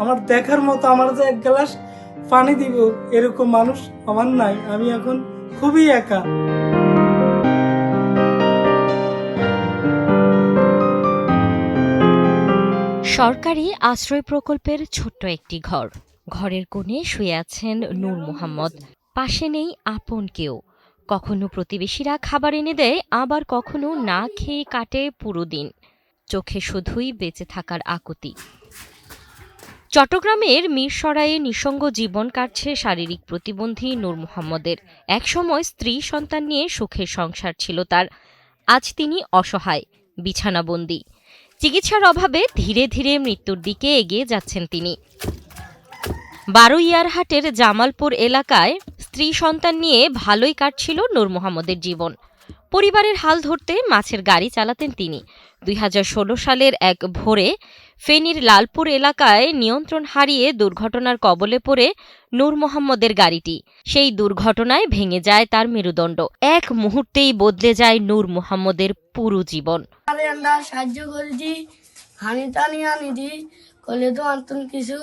আমার দেখার মতো আমার যে এক গ্লাস পানি দিব এরকম মানুষ আমার নাই। আমি এখন খুবই একা। সরকারি আশ্রয় প্রকল্পের ছোট্ট একটি ঘর। ঘরের কোণে শুয়ে আছেন নূর মোহাম্মদ। পাশে নেই আপন কেউ। কখনো প্রতিবেশীরা খাবার এনে দেয়, আবার কখনো না খেয়ে কাটে পুরো দিন। চোখে শুধুই বেঁচে থাকার আকুতি। চট্টগ্রামের মিরসরাইয়ে নিঃসঙ্গ জীবন কাটছে শারীরিক প্রতিবন্ধী নূর মোহাম্মদের। একসময় স্ত্রী সন্তান নিয়ে সুখের সংসার ছিল তার। আজ তিনি অসহায়, বিছানাবন্দী। চিকিৎসার অভাবে ধীরে ধীরে মৃত্যুর দিকে এগিয়ে যাচ্ছেন তিনি। বারোইয়ারহাটের জামালপুর এলাকায় স্ত্রী সন্তান নিয়ে ভালোই কাটছিল নূর মোহাম্মদের জীবন। পরিবারের হাল ধরতে মাছের গাড়ি চালাতেন তিনি। ২০১৬ সালের এক ভোরে ফেনীর লালপুর এলাকায় নিয়ন্ত্রণ হারিয়ে দুর্ঘটনার কবলে পড়ে নূর মোহাম্মদের গাড়িটি। সেই দুর্ঘটনায় ভেঙে যায় তার মেরুদণ্ড। এক মুহূর্তেই বদলে যায় নূর মোহাম্মদের পুরো জীবন। সাহায্য করে দিই, হানি টানি আনি দিই, করলে তো আন্তন কিছু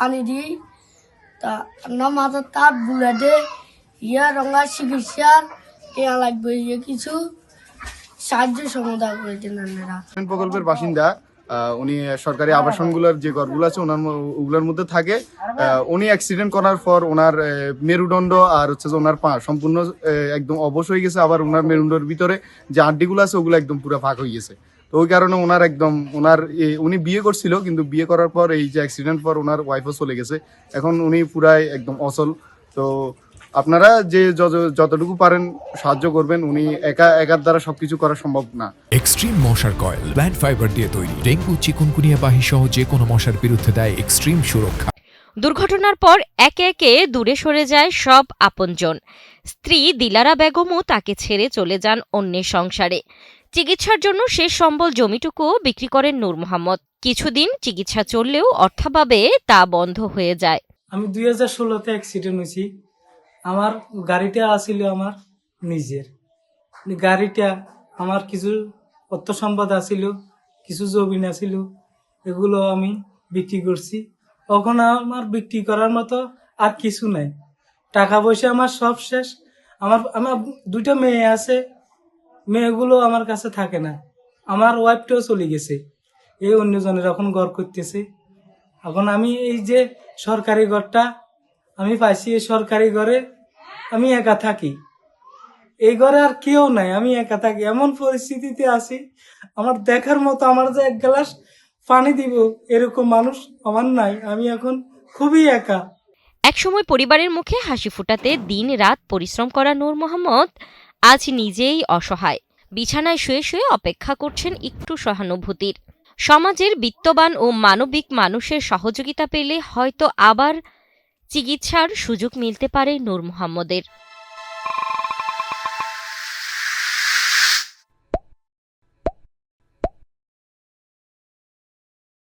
আনি দিই। তা না মাথার তার বুলেটে ইয়া রঙা চিকিৎসার ইয়া লাগবে, ইয়ে কিছু সাহায্য সমাধান করেছেন আপনারা। প্রকল্পের বাসিন্দা উনি সরকারি আবাসনগুলোর যে ঘরগুলো আছে ওগুলোর মধ্যে থাকে। উনি অ্যাক্সিডেন্ট করার পর ওনার মেরুদণ্ড আর হচ্ছে যে ওনার পা সম্পূর্ণ একদম অবশ হয়ে গেছে। আবার ওনার মেরুদণ্ডের ভিতরে যে আড্ডিগুলো আছে ওগুলো একদম পুরো ফাঁক হয়ে গেছে। তো ওই কারণে উনি বিয়ে করছিল, কিন্তু বিয়ে করার পর এই যে অ্যাক্সিডেন্ট পর ওনার ওয়াইফও চলে গেছে। এখন উনি পুরাই একদম অচল। তো আপনারা যে যতটুকু পারেন সাহায্য করবেন। উনি একার দ্বারা সবকিছু করা সম্ভব না। এক্সট্রিম মশার কয়েল প্ল্যান্ট ফাইবার দিয়ে তৈরি। ডেঙ্গু, চিকুনগুনিয়া বাহি সহ যে কোনো মশার বিরুদ্ধে দেয় এক্সট্রিম সুরক্ষা। দুর্ঘটনার পর একে একে দূরে সরে যায় সব আপনজন। স্ত্রী দিলারা বেগমও তাকে ছেড়ে চলে যান অন্যের সংসারে। চিকিৎসার জন্য শেষ সম্বল জমিটুকুও বিক্রি করেন নূর মোহাম্মদ। কিছুদিন চিকিৎসা চললেও অর্থাভাবে তা বন্ধ হয়ে যায়। আমি 2016-তে অ্যাক্সিডেন্ট হয়েছি। আমার গাড়িটা আসিল আমার নিজের। গাড়িটা আমার কিছু অর্থ সম্পদ আসিল, কিছু জমিন আসিল, এগুলো আমি বিক্রি করছি। এখন আমার বিক্রি করার মতো আর কিছু নাই। টাকা পয়সা আমার সব শেষ। আমার দুইটা মেয়ে আছে, মেয়েগুলো আমার কাছে থাকে না। আমার ওয়াইফটাও চলে গেছে, এই অন্যজনের এখন ঘর করতেছে। এখন আমি এই যে সরকারি ঘরটা আমি পাইছি, এই সরকারি ঘরে আমি একা থাকি। এই ঘরে আর কেউ নাই, আমি একা থাকি। এমন পরিস্থিতিতে আছি, আমার দেখার মতো আমার যে এক গ্লাস পানি দিব এরকম মানুষ আমার নাই। আমি এখন খুবই একা। একসময় পরিবারের মুখে হাসি ফোটাতে দিন রাত পরিশ্রম করা নূর মোহাম্মদ আজ নিজেই অসহায়। বিছানায় শুয়ে শুয়ে অপেক্ষা করছেন একটু সহানুভূতির। সমাজের বিত্তবান ও মানবিক মানুষের সহযোগিতা পেলে হয়তো আবার চিকিৎসার সুযোগ মিলতে পারে নূর মোহাম্মদের।